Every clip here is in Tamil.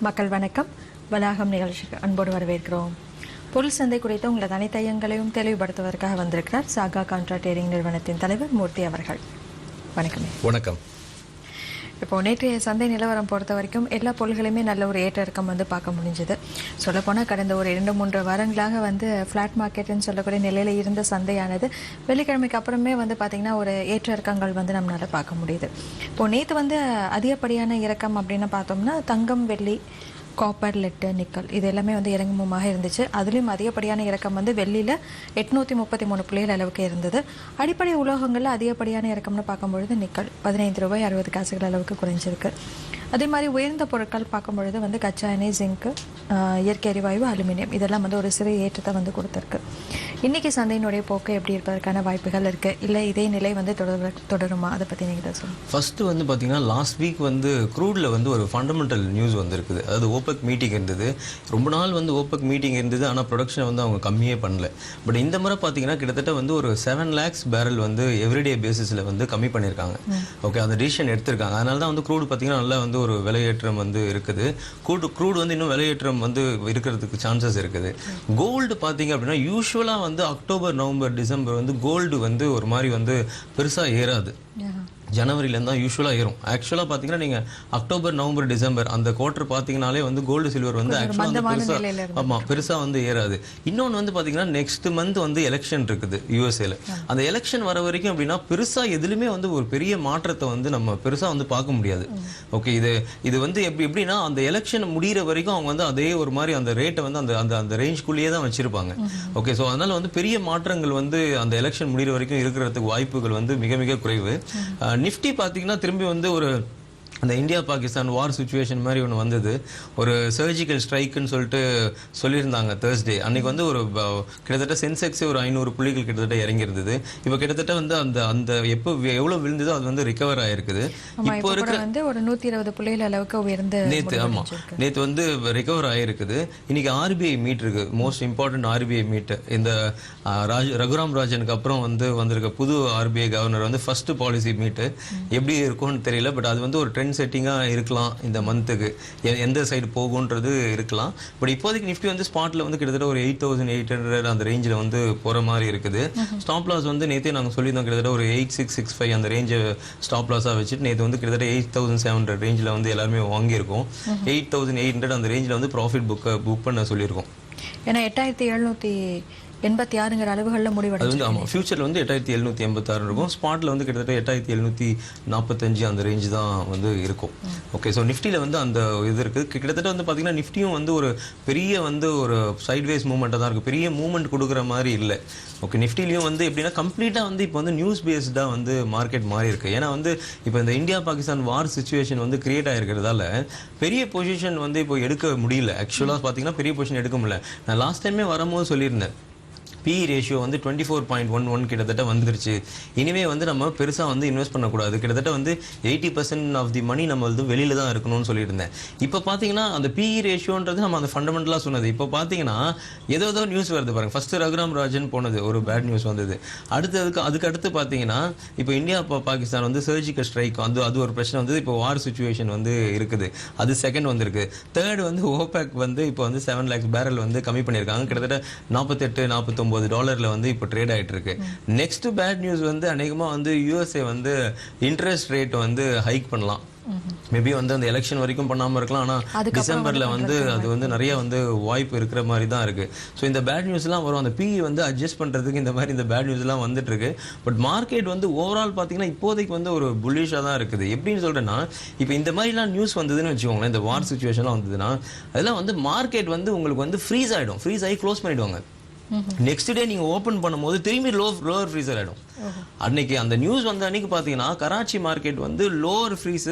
மக்கள் வணக்கம். வளாகம் நிகழ்ச்சிக்கு அன்போடு வரவேற்கிறோம். பொருள் சந்தை குறித்த உங்களது அனைத்து ஐயங்களையும் தெளிவுபடுத்துவதற்காக வந்திருக்கிறார் சாகா கான்ட்ரா ட்ரேடிங் நிறுவனத்தின் தலைவர் மூர்த்தி அவர்கள். வணக்கம். வணக்கம். இப்போ நேற்றைய சந்தை நிலவரம் பொறுத்த வரைக்கும் எல்லா பொருள்களையுமே நல்ல ஒரு ஏற்ற இறக்கம் பார்க்க முடிஞ்சது. சொல்லப்போனால் கடந்த ஒரு 2-3 வாரங்களாக ஃப்ளாட் மார்க்கெட்டுன்னு சொல்லக்கூடிய நிலையில் இருந்த சந்தையானது வெள்ளிக்கிழமைக்கு அப்புறமே பார்த்திங்கன்னா ஒரு ஏற்ற இறக்கங்கள் நம்மளால் பார்க்க முடியுது. இப்போது நேற்று அதிகப்படியான இறக்கம் அப்படின்னு பார்த்தோம்னா தங்கம், வெள்ளி, காப்பர், லெட்டு, நிக்கல் இது எல்லாமே இறங்குமுகமாக இருந்துச்சு. அதுலேயும் அதிகப்படியான இறக்கம் வெள்ளியில் 833 புள்ளிகள் அளவுக்கு இருந்தது. அடிப்படை உலோகங்களில் அதிகப்படியான இறக்கம்னு பார்க்கும்பொழுது நிக்கல் 15 ரூபாய் 60 காசுகள் அளவுக்கு குறைஞ்சிருக்கு. அதே மாதிரி உயர்ந்த பொருட்கள் பார்க்கும்பொழுது கச்சா எண்ணெய், ஜிங்கு, இயற்கை எரிவாயு, அலுமினியம் இதெல்லாம் ஒரு சிறிய ஏற்றத்தை கொடுத்துருக்கு. இன்றைக்கி சந்தையினுடைய போக்கு எப்படி இருப்பதற்கான வாய்ப்புகள் இருக்குது, இல்லை இதே நிலை தொடருமா, அதை பற்றி நீங்கள் சொல்லுங்கள். ஃபஸ்ட்டு பார்த்தீங்கன்னா லாஸ்ட் வீக் க்ரூடில் ஒரு ஃபண்டமெண்டல் நியூஸ் வந்திருக்குது. அதாவது ஓபெக் மீட்டிங் இருந்தது. ரொம்ப நாள் ஓபெக் மீட்டிங் இருந்தது, ஆனால் ப்ரொடக்ஷனை அவங்க கம்மியே பண்ணல. பட் இந்த முறை பார்த்தீங்கன்னா கிட்டத்தட்ட ஒரு 7 lakhs பேரல் எவ்ரிடே பேசிஸில் கம்மி பண்ணியிருக்காங்க. ஓகே, அந்த டிசிஷன் எடுத்திருக்காங்க. அதனால தான் க்ரூடு பார்த்தீங்கன்னா நல்லா ஒரு விலையேற்றம் இருக்குது. க்ரூடு இன்னும் விலையேற்றம் இருக்கிறதுக்கு சான்சஸ் இருக்குது. கோல்டு பார்த்தீங்க அப்படின்னா யூஸ்வலாக அக்டோபர், நவம்பர், டிசம்பர் கோல்டு ஒரு மாதிரி பெருசாக ஏறாது. ஜனவரியிலேருந்து தான் யூஸ்வலாக ஏறும். ஆக்சுவலாக பார்த்தீங்கன்னா நீங்கள் அக்டோபர், நவம்பர், டிசம்பர் அந்த குவார்டர் பார்த்தீங்கனாலே கோல்டு, சில்வர் ஆக்சுவலாக பெருசாக ஏறாது. இன்னொன்று பார்த்தீங்கன்னா நெக்ஸ்ட் மந்த் எலெக்ஷன் இருக்குது யூஎஸ்ஏல. அந்த எலெக்ஷன் வர வரைக்கும் அப்படின்னா பெருசாக எதுலையுமே ஒரு பெரிய மாற்றத்தை நம்ம பெருசாக பார்க்க முடியாது. ஓகே, இது எப்படின்னா அந்த எலெக்ஷன் முடிகிற வரைக்கும் அவங்க அதே ஒரு மாதிரி அந்த ரேட்டை அந்த ரேஞ்சுக்குள்ளேயே தான் வச்சிருப்பாங்க. ஓகே, ஸோ அதனால பெரிய மாற்றங்கள் அந்த எலெக்ஷன் முடிகிற வரைக்கும் இருக்கிறதுக்கு வாய்ப்புகள் மிக மிக குறைவு. நிஃப்டி பார்த்தீங்கன்னா திரும்பி ஒரு அந்த இந்தியா பாகிஸ்தான் வார் சுச்சுவேஷன் மாதிரி ஒன்று வந்தது. ஒரு சர்ஜிக்கல் ஸ்ட்ரைக்குன்னு சொல்லியிருந்தாங்க தேர்ஸ்டே அன்னைக்கு. ஒரு கிட்டத்தட்ட சென்செக்ஸே ஒரு 500 புள்ளிகள் கிட்டத்தட்ட இறங்கியிருந்தது. இப்போ கிட்டத்தட்ட அந்த எவ்வளோ விழுந்ததோ அது ரிகவர் ஆயிருக்குது. இப்போ இருக்கிற ஒரு 120 புள்ளிகள் அளவுக்கு உயர்ந்து நேற்று ரிகவர் ஆயிருக்குது. இன்னைக்கு ஆர்பிஐ மீட் இருக்கு, மோஸ்ட் இம்பார்ட்டன்ட் ஆர்பிஐ மீட். இந்த ரகுராம் ராஜனுக்கு அப்புறம் வந்திருக்க புது ஆர்பிஐ கவர்னர் ஃபர்ஸ்ட் பாலிசி மீட்டு. எப்படி இருக்கும்னு தெரியல, பட் அது ஒரு ட்ரெண்ட் செட்டிங்காக இருக்கலாம். இந்த மந்த்துக்கு எந்த சைடு போகுன்றது இருக்கலாம். பட் இப்போதைக்கு நிஃப்டி ஸ்பாட்டில் கிட்டத்தட்ட ஒரு 8800 அந்த ரேஞ்சில் போகிற மாதிரி இருக்குது. ஸ்டாப் லாஸ் நேற்றே நாங்கள் சொல்லியிருந்தோம் கிட்டத்தட்ட ஒரு 8665 அந்த ரேஞ்சை ஸ்டாப் லாஸாக வச்சுட்டு நேற்று கிட்டத்தட்ட 8700 ரேஞ்சில் எல்லாருமே வாங்கியிருக்கோம். 8800 அந்த ரேஞ்சில் ப்ராஃபிட் புக் பண்ண சொல்லியிருக்கோம். ஏன்னா 8786 அளவுகளில் முடிவடைஞ்சது. ஆமாம், ஃபியூச்சரில் 8786 இருக்கும். ஸ்பாட்டில் கிட்டத்தட்ட 8745 அந்த ரேஞ்சு தான் இருக்கும். ஓகே, ஸோ நிஃப்டியில் அந்த இது இருக்குது. கிட்டத்தட்ட பார்த்தீங்கன்னா நிஃப்டியும் ஒரு பெரிய ஒரு சைட்வேஸ் மூவ்மெண்ட்டாக தான் இருக்குது. பெரிய மூவ்மெண்ட் கொடுக்குற மாதிரி இல்லை. ஓகே, நிஃப்டிலையும் எப்படின்னா கம்ப்ளீட்டாக இப்போ நியூஸ் பேஸ்டாக மார்க்கெட் மாறி இருக்குது. ஏன்னா இப்போ இந்த இந்தியா பாகிஸ்தான் வார் சுச்சுவேஷன் கிரியேட் ஆகிருக்கிறதால பெரிய பொசிஷன் இப்போ எடுக்க முடியல. ஆக்சுவலாக பார்த்தீங்கன்னா பெரிய பொசிஷன் எடுக்க முடியல. நான் லாஸ்ட் டைமே வரும்போது சொல்லியிருந்தேன், PE ரேஷியோ 24.11 கிட்டத்தட்ட வந்துருச்சு. இனிமே நம்ம பெருசாக இன்வெஸ்ட் பண்ணக்கூடாது. கிட்டத்தட்ட 80% ஆஃப் தி மணி நம்ம வெளியில தான் இருக்கணும்னு சொல்லியிருந்தேன். இப்போ பார்த்தீங்கன்னா அந்த PE ரேஷியோன்றது நம்ம அந்த ஃபண்டமெண்டலாக சொன்னது. இப்போ பார்த்தீங்கன்னா ஏதோ நியூஸ் வருது பாருங்க. ஃபர்ஸ்ட் ரகுராம் ராஜன் போனது ஒரு பேட் நியூஸ் வந்தது. அதுக்கு அடுத்து பார்த்தீங்கன்னா இப்போ இந்தியா பாகிஸ்தான் சர்ஜிக்கல் ஸ்ட்ரைக் அது ஒரு பிரச்சனை வந்தது. இப்போ வார் சுச்சுவேஷன் இருக்குது. அது செகண்ட் வந்திருக்கு. தேர்ட் ஓபேக் இப்போ 7 lakhs பேரல் கம்மி பண்ணியிருக்காங்க. கிட்டத்தட்ட $48-49 இப்போ ட்ரேட் ஆகிட்டு இருக்கு. நெக்ஸ்ட் பேட் நியூஸ் அநேகமாக யூஎஸ்ஏ இன்ட்ரெஸ்ட் ரேட் ஹைக் பண்ணலாம். மேபி அந்த எலெக்ஷன் வரைக்கும் பண்ணாமல் இருக்கலாம். ஆனால் டிசம்பரில் அது நிறைய வாய்ப்பு இருக்கிற மாதிரி தான் இருக்கு. ஸோ இந்த பேட் நியூஸ்லாம் வரும். அந்த PE அட்ஜஸ்ட் பண்ணுறதுக்கு இந்த பேட் நியூஸ்லாம் வந்துட்டு இருக்கு. பட் மார்க்கெட் ஓவரால் பார்த்தீங்கன்னா இப்போதைக்கு ஒரு புல்லிஷாக தான் இருக்குது. எப்படின்னு சொல்கிறேன்னா, இப்போ இந்த மாதிரிலாம் நியூஸ் வந்ததுன்னு வச்சுக்கோங்களேன், இந்த வார் சுச்சுவேஷன்லாம் வந்ததுன்னா அதெல்லாம் மார்க்கெட் உங்களுக்கு ஃப்ரீஸ் ஆகிடும். ஃப்ரீஸ் ஆகி க்ளோஸ் பண்ணிவிடுவாங்க. நெக்ஸ்ட் டே நீங்க ஓபன் பண்ணும்போது திரும்பி லோவர் ஃப்ரீசர் ஆயிடும். அன்னைக்கு அந்த நியூஸ் அன்னைக்கு பாத்தீங்கன்னா Karachi market lower freeze,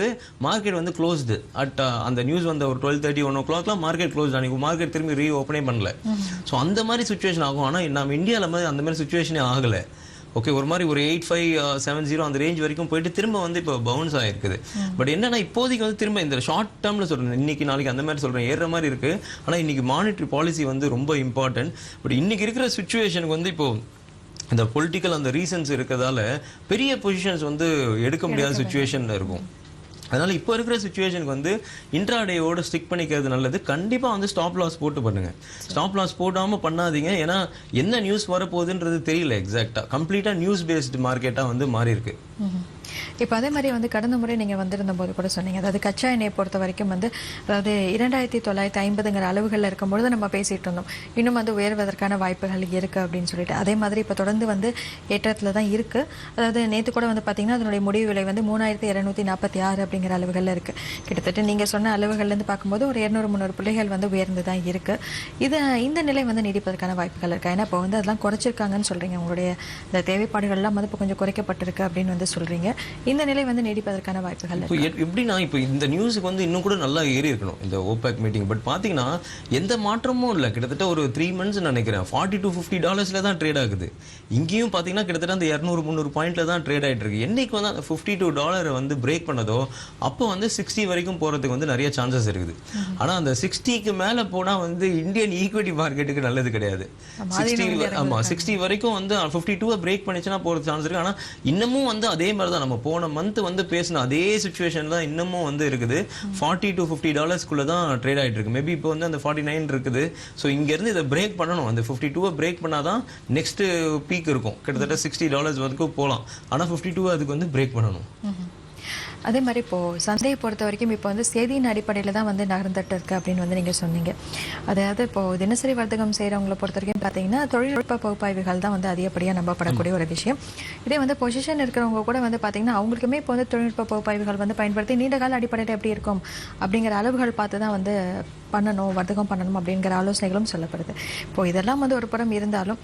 market closed at அந்த நியூஸ் ஒரு 12:30 1 o'clock மார்க்கெட் க்ளோஸ்ட். அன்னைக்கு மார்க்கெட் திரும்பி ரீ ஓப்பனே பண்ணல. ஸோ அந்த மாதிரி சுச்சுவேஷன் ஆகும். ஆனால் நம்ம இந்தியாவில் அந்த மாதிரி சுச்சுவேஷனே ஆகலை. ஓகே, ஒரு மாதிரி ஒரு 8570 அந்த ரேஞ்ச் வரைக்கும் போயிட்டு திரும்ப இப்போ பவுன்ஸ் ஆகிருக்குது. பட் என்னன்னா இப்போதைக்கு திரும்ப இந்த ஷார்ட் டேர்மில் சொல்கிறேன், இன்னைக்கு நாளைக்கு அந்த மாதிரி சொல்கிறேன், ஏறுற மாதிரி இருக்குது. ஆனால் இன்னைக்கு மானிட்டரி பாலிசி ரொம்ப இம்பார்ட்டன்ட். பட் இன்னைக்கு இருக்கிற சுச்சுவேஷனுக்கு இப்போ இந்த பொலிட்டிக்கல் அந்த ரீசன்ஸ் இருக்கிறதால பெரிய பொசிஷன்ஸ் எடுக்க முடியாத சுச்சுவேஷனில் இருக்கும். அதனால் இப்போ இருக்கிற சுச்சுவேஷனுக்கு வந்து இன்ட்ராடேயோட ஸ்டிக் பண்ணிக்கிறது நல்லது. கண்டிப்பாக வந்து ஸ்டாப் லாஸ் போட்டு பண்ணுங்கள். ஸ்டாப் லாஸ் போடாமல் பண்ணாதீங்க. ஏன்னா என்ன நியூஸ் வரப்போகுதுன்றது தெரியல. எக்ஸாக்டாக கம்ப்ளீட்டாக நியூஸ் பேஸ்டு மார்க்கெட்டாக வந்து மாறி இருக்கு. இப்போ அதே மாதிரி வந்து கடந்த முறை நீங்கள் வந்திருந்த போது கூட சொன்னீங்க, அதாவது கச்சா எண்ணெயை பொறுத்த வரைக்கும் வந்து அதாவது 2950ங்கிற அளவுகளில் இருக்கும்பொழுது நம்ம பேசிகிட்டு இருந்தோம், இன்னும் வந்து உயர்வதற்கான வாய்ப்புகள் இருக்குது அப்படின்னு சொல்லிட்டு. அதே மாதிரி இப்போ தொடர்ந்து வந்து ஏற்றத்தில் தான் இருக்குது. அதாவது நேற்று கூட வந்து பார்த்திங்கன்னா அதனுடைய முடிவு விலை வந்து 3246 அப்படிங்கிற அளவுகளில் இருக்குது. கிட்டத்தட்ட நீங்கள் சொன்ன அளவுகள்லேருந்து பார்க்கும்போது ஒரு 200-300 புள்ளிகள் வந்து உயர்ந்து தான் இருக்குது. இந்த நிலை வந்து நீடிப்பதற்கான வாய்ப்புகள் இருக்கா? ஏன்னா இப்போ வந்து அதெல்லாம் குறைச்சிருக்காங்கன்னு சொல்கிறீங்க, உங்களுடைய இந்த தேவைப்பாடுகள்லாம் வந்து இப்போ கொஞ்சம் குறைக்கப்பட்டிருக்கு அப்படின்னு வந்து சொல்கிறீங்க. இந்த நிலை வந்து நீடிப்பதற்கான வாய்ப்புகள் இப்போ எப்படின்னா இப்போ இந்த நியூஸுக்கு வந்து இன்னும் கூட நல்லா ஏறி இருக்கணும் இந்த ஓபேக் மீட்டிங். பட் பார்த்தீங்கன்னா எந்த மாற்றமும் இல்லை. கிட்டத்தட்ட ஒரு 3 months நினைக்கிறேன் $40-50 தான் ட்ரேட் ஆகுது. இங்கேயும் பார்த்தீங்கன்னா கிட்டத்தட்ட அந்த 200-300 பாயிண்ட்ல தான் ட்ரேட் ஆகிட்டு இருக்கு. என்னைக்கு வந்து அந்த $52 வந்து பிரேக் பண்ணதோ அப்போ வந்து 60 வரைக்கும் போகிறதுக்கு வந்து நிறைய சான்சஸ் இருக்குது. ஆனால் அந்த 60க்கு மேலே போனால் வந்து இந்தியன் ஈக்விட்டி மார்க்கெட்டுக்கு நல்லது கிடையாது. 60 வரைக்கும் வந்து 52 பிரேக் பண்ணிச்சுன்னா போகிறது சான்ஸ் இருக்குது. ஆனால் இன்னமும் வந்து அதே மாதிரி தான் நம்ம போன மந்த் வந்து பேசின அதே சுச்சுவேஷன் தான் இன்னமும் வந்து இருக்குது. $40-50 தான் ட்ரேட் ஆகிட்டு இருக்கு. மேபி இப்போ வந்து அந்த 49 இருக்குது. ஸோ இங்கேருந்து இதை பிரேக் பண்ணணும். அந்த 52 பிரேக் பண்ணாதான் நெக்ஸ்ட் பீக் இருக்கும். கிட்டத்தட்ட $60 வரைக்கும் போகலாம். ஆனால் 52 அதுக்கு வந்து பிரேக் பண்ணணும். அதே மாதிரி இப்போது சந்தையை பொறுத்த வரைக்கும் இப்போ வந்து செய்தியின் அடிப்படையில் தான் வந்து நகர்ந்துட்டு இருக்கு அப்படின்னு வந்து நீங்கள் சொன்னீங்க. அதாவது இப்போது தினசரி வர்த்தகம் செய்கிறவங்களை பொறுத்த வரைக்கும் பார்த்தீங்கன்னா தொழில்நுட்ப பகுப்பாய்வுகள் தான் வந்து அதிகப்படியாக நம்பப்படக்கூடிய ஒரு விஷயம். இதே வந்து பொசிஷன் இருக்கிறவங்க கூட வந்து பார்த்தீங்கன்னா அவங்களுக்குமே இப்போ வந்து தொழில்நுட்ப பகுப்பாய்வுகள் வந்து பயன்படுத்தி நீண்ட கால அடிப்படையில் எப்படி இருக்கும் அப்படிங்கிற அளவுகள் பார்த்து தான் வந்து வர்த்தகம் பண்ணணும் அப்படிங்கிற ஆலோசனைகளும் சொல்லப்படுது. இப்போது இதெல்லாம் வந்து ஒரு புறம் இருந்தாலும்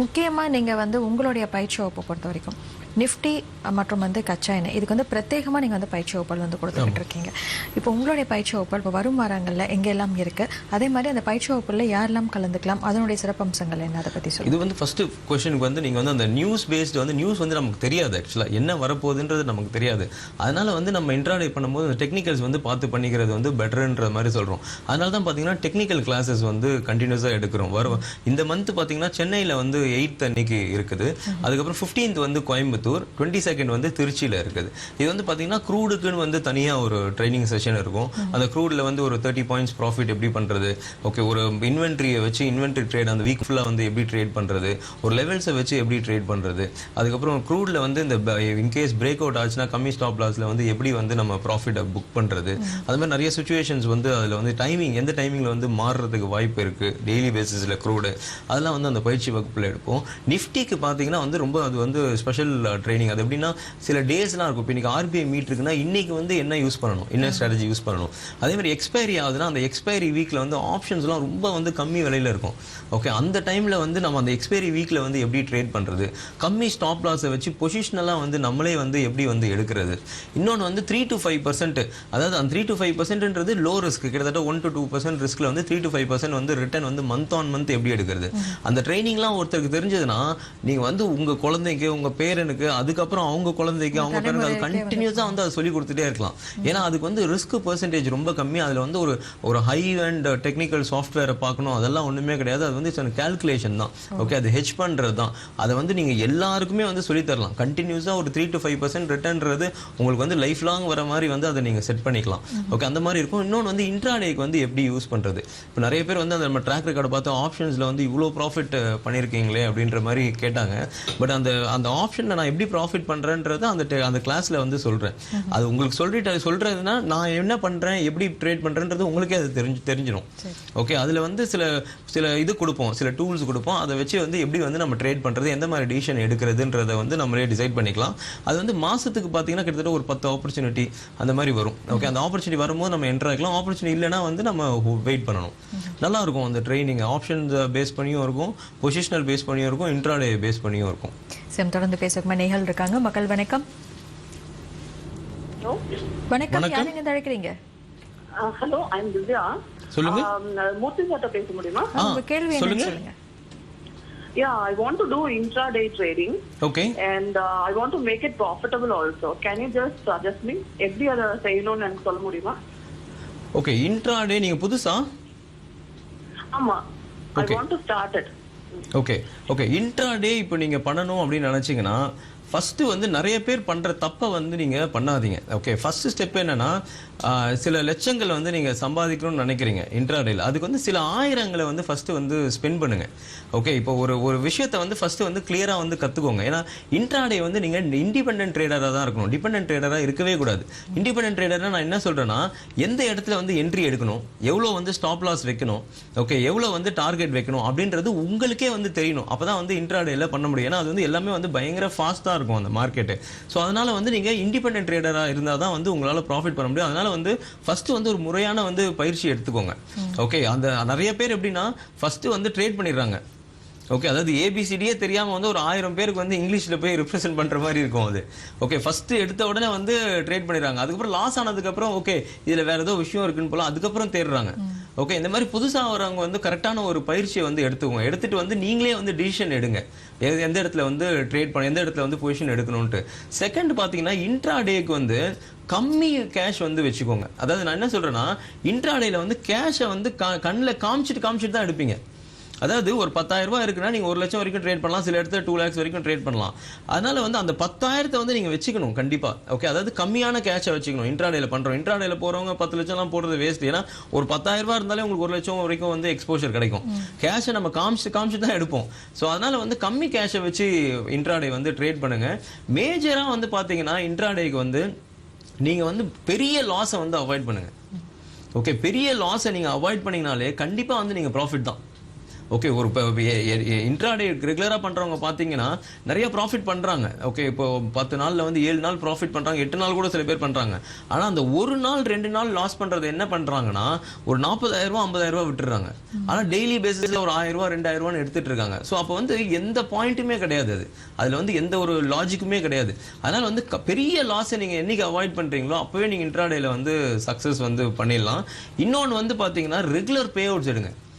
முக்கியமாக நீங்கள் வந்து உங்களுடைய பயிற்சி வகுப்பை பொறுத்த வரைக்கும் நிஃப்டி மற்றும் வந்து கச்சா எண்ணெய் இதுக்கு வந்து பிரத்யேகமாக நீங்கள் வந்து பயிற்சி வகுப்புகள் வந்து கொடுத்துக்கிட்டு இருக்கீங்க. இப்போ உங்களுடைய பயிற்சி வகுப்புகள் இப்போ வரும் வாரங்களில் எங்கெல்லாம் இருக்குது, அதே மாதிரி அந்த பயிற்சி வகுப்புகளில் யாரெல்லாம் கலந்துக்கலாம், அதனுடைய சிறப்பம்சங்கள் என்ன, அதை பற்றி சொல்லுங்கள். இது வந்து ஃபர்ஸ்ட் கொஸ்டினுக்கு வந்து நீங்கள் வந்து அந்த நியூஸ் பேஸ்டு வந்து நியூஸ் வந்து நமக்கு தெரியாது. ஆக்சுவலாக என்ன வரப்போகுதுன்றது நமக்கு தெரியாது. அதனால வந்து நம்ம இன்ட்ராடே பண்ணும்போது அந்த டெக்னிக்கல்ஸ் வந்து பார்த்து பண்ணிக்கிறது வந்து பெட்டர்ன்ற மாதிரி சொல்கிறோம். அதனால தான் பார்த்தீங்கன்னா டெக்னிக்கல் கிளாஸஸ் வந்து கண்டினியூஸாக எடுக்கிறோம். இந்த மந்த் பார்த்தீங்கன்னா சென்னையில் வந்து 8th அன்னைக்கு இருக்குது. அதுக்கப்புறம் 15th வந்து கோயம்புத்தூர், 22nd வந்து திருச்சியில் இருக்குது. இது வந்து பார்த்தீங்கன்னா க்ரூடுக்குன்னு வந்து தனியாக ஒரு ட்ரைனிங் செஷன் இருக்கும். அந்த க்ரூடில் வந்து ஒரு 30 points ப்ராஃபிட் எப்படி பண்ணுறது, ஓகே, ஒரு இன்வென்ட்ரியை வச்சு இன்வென்ட்ரி ட்ரேட் அந்த வீக் ஃபுல்லாக வந்து எப்படி ட்ரேட் பண்ணுறது, ஒரு லெவல்ஸை வச்சு எப்படி ட்ரேட் பண்ணுறது, அதுக்கப்புறம் க்ரூடில் வந்து இந்த இன்கேஸ் பிரேக் அவுட் ஆச்சுன்னா கம்மி ஸ்டாப் லாஸில் வந்து எப்படி வந்து நம்ம ப்ராஃபிட்டை புக் பண்ணுறது, அது மாதிரி நிறைய சுச்சுவேஷன்ஸ் வந்து அதில் வந்து எந்த டைமிங்கில் வந்து மாறுறதுக்கு வாய்ப்பு இருக்குது டெய்லி பேசிஸில் க்ரூடு, அதெல்லாம் வந்து அந்த பயிற்சி வகுப்பில் எடுப்போம். நிஃப்டிக்கு பார்த்தீங்கன்னா வந்து ரொம்ப அது வந்து ஸ்பெஷல் ட்ரைனிங். அது எப்படின்னா சில டேஸ்லாம் இருக்கும். இப்போ இன்னைக்கு ஆர்பிஐ மீட் இருக்குன்னா இன்னைக்கு வந்து என்ன யூஸ் பண்ணணும், என்ன ஸ்ட்ராட்டஜி யூஸ் பண்ணணும். அதே மாதிரி எக்ஸ்பைரி ஆகுதுன்னா அந்த எக்ஸ்பைரி வீக்கில் வந்து ஆப்ஷன்ஸ்லாம் ரொம்ப வந்து கம்மி விலையில் இருக்கும். ஓகே, அந்த டைமில் வந்து நம்ம அந்த எக்ஸ்பைரி வீக்கில் வந்து எப்படி ட்ரேட் பண்ணுறது, கம்மி ஸ்டாப் லாஸை வச்சு பொசிஷனலாக வந்து நம்மளே வந்து எப்படி வந்து எடுக்கிறது. இன்னொன்று வந்து 3 to 5%, அதாவது அந்த 3 to 5%ன்றது லோ ரிஸ்க். கிட்டத்தட்ட 1 to 2% ரிஸ்கில் வந்து 3 to 5% வந்து ரிட்டர்ன் வந்து மந்த் ஆன் மந்த் எப்படி எடுக்கிறது. அந்த ட்ரைனிங்லாம் ஒருத்தருக்கு தெரிஞ்சதுன்னா நீங்கள் வந்து உங்கள் குழந்தைக்கு, உங்கள் பேரனுக்கு, அதுக்கப்புறம் அவங்க குழந்தைக்கு, அவங்க பேருக்கு அது கண்டினியூஸாக வந்து அதை சொல்லி கொடுத்துட்டே இருக்கலாம். ஏன்னா அதுக்கு வந்து ரிஸ்க் பெர்சன்டேஜ் ரொம்ப கம்மி. அதில் வந்து ஒரு ஹை அண்ட் டெக்னிக்கல் சாஃப்ட்வேரை பார்க்கணும் அதெல்லாம் ஒன்றுமே கிடையாது. அது வந்து கேல்குலேஷன் தான். ஓகே, அது ஹெட்ஜ் பண்ணுறது தான். அதை வந்து நீங்கள் எல்லாருக்குமே வந்து சொல்லித்தரலாம். கண்டினியூஸாக ஒரு 3 to 5% ரிட்டர்ன்றது உங்களுக்கு வந்து லைஃப் லாங் வர மாதிரி வந்து அதை நீங்கள் செட் பண்ணிக்கலாம். ஓகே, அந்த மாதிரி இருக்கும். இன்னொன்று வந்து இன்ட்ராடேக்கு வந்து எப்படி யூஸ் பண்ணுறது. இப்போ நிறைய பேர் வந்து நம்ம ட்ராக் ரெக்கார்டை பார்த்து ஆப்ஷன்ஸில் வந்து இவ்வளோ ப்ராஃபிட் பண்ணியிருக்கீங்களே அப்படின்ற மாதிரி கேட்டாங்க. பட் அந்த ஆப்ஷனில் நான் எப்படி ப்ராஃபிட் பண்ணுறேன்றது அந்த கிளாஸில் வந்து சொல்கிறேன். அது உங்களுக்கு சொல்கிறதுனா நான் என்ன பண்ணுறேன், எப்படி ட்ரேட் பண்ணுறேன்றது உங்களுக்கே அது தெரிஞ்சிடும். ஓகே, அதில் வந்து சில இது கொடுப்போம், சில டூல்ஸ் கொடுப்போம். அதை வச்சு வந்து எப்படி வந்து நம்ம ட்ரேட் பண்ணுறது, எந்த மாதிரி டிசிஷன் எடுக்கிறதுன்றதை வந்து நம்மளே டிசைட் பண்ணிக்கலாம். அது வந்து மாதத்துக்கு பார்த்தீங்கன்னா கிட்டத்தட்ட ஒரு 10 ஆப்பர்ச்சுனிட்டி அந்த மாதிரி வரும். ஓகே, அந்த ஆப்பர்ச்சுனிட்டி வரும்போது நம்ம என்டர் ஆகலாம். ஆப்பர்ச்சுனிட்டி இல்லைனா வந்து நம்ம வெயிட் பண்ணணும். நல்லா இருக்கும் அந்த ட்ரைனிங். ஆப்ஷன்ஸ் பேஸ் பண்ணியும் இருக்கும், பொசிஷனல் பேஸ் பண்ணியும் இருக்கும், இன்ட்ராடே பேஸ் பண்ணியும் இருக்கும். தொடர்ந்து பேச நேயர்கள் இருக்காங்க. மக்கள் வணக்கம். வணக்கம், யாருங்க அழைக்கிறீங்க? ஹலோ, ஐ அம் திவ்யா. சொல்லுங்க. மூர்த்தி சார்ட்ட பேச முடியுமா? உங்க கேள்வி என்ன சொல்லுங்க. Yeah, I want to do intraday trading. Okay. And I want to make it profitable also. Can you just suggest me எப்படி அத செய்யணும்னு எனக்கு சொல்ல முடியுமா? ஓகே, இன்ட்ராடே நீங்க புதுசா? ஆமா, I want to start it. Okay, intraday இப்போ நீங்க பண்ணணும் அப்படின்னு நினைச்சீங்கன்னா ஃபஸ்ட்டு வந்து நிறைய பேர் பண்ணுற தப்பை வந்து நீங்கள் பண்ணாதீங்க. ஓகே, ஃபஸ்ட்டு ஸ்டெப் என்னென்னா, சில லட்சங்களை வந்து நீங்கள் சம்பாதிக்கணும்னு நினைக்கிறீங்க இன்ட்ராடேல, அதுக்கு வந்து சில ஆயிரங்களை வந்து ஃபஸ்ட்டு வந்து ஸ்பெண்ட் பண்ணுங்கள். ஓகே, இப்போ ஒரு விஷயத்தை வந்து ஃபஸ்ட்டு வந்து கிளியராக வந்து கற்றுக்கோங்க. ஏன்னா இன்ட்ராடே வந்து நீங்கள் இண்டிபெண்டன்ட் ட்ரேடராக தான் இருக்கணும், டிபெண்டன்ட் ட்ரேடராக இருக்கவே கூடாது. இண்டிபெண்டன்ட் ட்ரேடர்னா நான் என்ன சொல்கிறேன்னா, எந்த இடத்துல வந்து என்ட்ரி எடுக்கணும், எவ்வளோ வந்து ஸ்டாப் லாஸ் வைக்கணும், ஓகே, எவ்வளோ வந்து டார்கெட் வைக்கணும் அப்படின்றது உங்களுக்கே வந்து தெரியணும். அப்போ தான் வந்து இன்ட்ராடேல பண்ண முடியும். ஏன்னா அது வந்து எல்லாமே வந்து பயங்கர ஃபாஸ்ட்டாக இருக்கும் அந்த மார்க்கெட்டு. ஸோ அதனால் வந்து நீங்கள் இண்டிபெண்டன்ட் ட்ரேடராக இருந்தால் தான் வந்து உங்களால் ப்ராஃபிட் பண்ண முடியும். அதனால் வந்து ஃபஸ்ட்டு வந்து ஒரு முறையான வந்து பயிற்சி எடுத்துக்கோங்க. ஓகே, அந்த நிறைய பேர் எப்படின்னா ஃபஸ்ட்டு வந்து ட்ரேட் பண்ணிடுறாங்க. ஓகே, அதாவது ஏபிசிடியே தெரியாமல் வந்து ஒரு 1000 பேருக்கு வந்து இங்கிலீஷில் போய் ரிப்ரசென்ட் பண்ணுற மாதிரி இருக்கும் அது. ஓகே, ஃபஸ்ட்டு எடுத்த உடனே வந்து ட்ரேட் பண்ணிடுறாங்க. அதுக்கப்புறம் லாஸ் ஆனதுக்கப்புறம் ஓகே இதில் வேறு ஏதோ விஷயம் இருக்குன்னு போல அதுக்கப்புறம் தேடுறாங்க. ஓகே, இந்த மாதிரி புதுசாக வரவங்க வந்து கரெக்டான ஒரு பயிற்சியை வந்து எடுத்துக்கோங்க. எடுத்துகிட்டு வந்து நீங்களே வந்து டிசிஷன் எடுங்க, எந்த இடத்துல வந்து ட்ரேட் பண்ண, எந்த இடத்துல வந்து பொசிஷன் எடுக்கணும்ன்ட்டு. செகண்ட் பார்த்தீங்கன்னா இன்ட்ராடேக்கு வந்து கம்மி கேஷ் வந்து வச்சுக்கோங்க. அதாவது நான் என்ன சொல்கிறேன்னா, இன்ட்ராடேல வந்து கேஷை வந்து கண்ணில் காமிச்சிட்டு தான் எடுப்பீங்க. அதாவது ஒரு 10,000 ரூபாய் இருக்குன்னா நீங்கள் 1 லட்சம் வரைக்கும் ட்ரேட் பண்ணலாம், சில இடத்துல 2 lakhs வரைக்கும் ட்ரேட் பண்ணலாம். அதனால வந்து அந்த 10,000 வந்து நீங்கள் வச்சுக்கணும் கண்டிப்பாக. ஓகே, அதாவது கம்மியான கேஷை வச்சுக்கணும். இன்ட்ராடேல பண்ணுறோம், இன்ட்ராடேல போகிறவங்க 10 லட்சம்லாம் போடுறது வேஸ்ட். ஏன்னா ஒரு 10,000 ரூபாய் இருந்தாலே உங்களுக்கு 1 லட்சம் வரைக்கும் வந்து எக்ஸ்போஷர் கிடைக்கும். கேஷை நம்ம காமிச்சு தான் எடுப்போம். ஸோ அதனால வந்து கம்மி கேஷை வச்சு இன்ட்ராடே வந்து ட்ரேட் பண்ணுங்க. மேஜராக வந்து பார்த்தீங்கன்னா இன்ட்ராடேக்கு வந்து நீங்கள் வந்து பெரிய லாஸை வந்து அவாய்ட் பண்ணுங்க. ஓகே, பெரிய லாஸை நீங்கள் அவாய்ட் பண்ணிங்கனாலே கண்டிப்பாக வந்து நீங்கள் ப்ராஃபிட் தான். ஓகே, ஒரு இன்ட்ராடே ரெகுலராக பண்ணுறவங்க பார்த்தீங்கன்னா நிறைய ப்ராஃபிட் பண்ணுறாங்க. ஓகே, இப்போ 10 நாளில் வந்து 7 நாள் ப்ராஃபிட் பண்ணுறாங்க, 8 நாள் கூட சில பேர் பண்ணுறாங்க. ஆனால் அந்த 1 நாள் 2 நாள் லாஸ் பண்ணுறது என்ன பண்ணுறாங்கன்னா, ஒரு 40,000 ரூபா 50,000 ரூபா விட்டுறாங்க. ஆனால் டெய்லி பேசிஸில் ஒரு 1000 ரூபா 2000 ரூபான்னு எடுத்துட்டு இருக்காங்க. ஸோ அப்போ வந்து எந்த பாயிண்ட்டுமே கிடையாது, அதில் வந்து எந்த ஒரு லாஜிக்குமே கிடையாது. அதனால் வந்து பெரிய லாஸை நீங்கள் என்னைக்கு அவாய்ட் பண்ணுறீங்களோ அப்போவே நீங்கள் இன்ட்ராடேல வந்து சக்ஸஸ் வந்து பண்ணிடலாம். இன்னொன்று வந்து பார்த்தீங்கன்னா ரெகுலர் பே அவுட்ஸ் எடுங்க.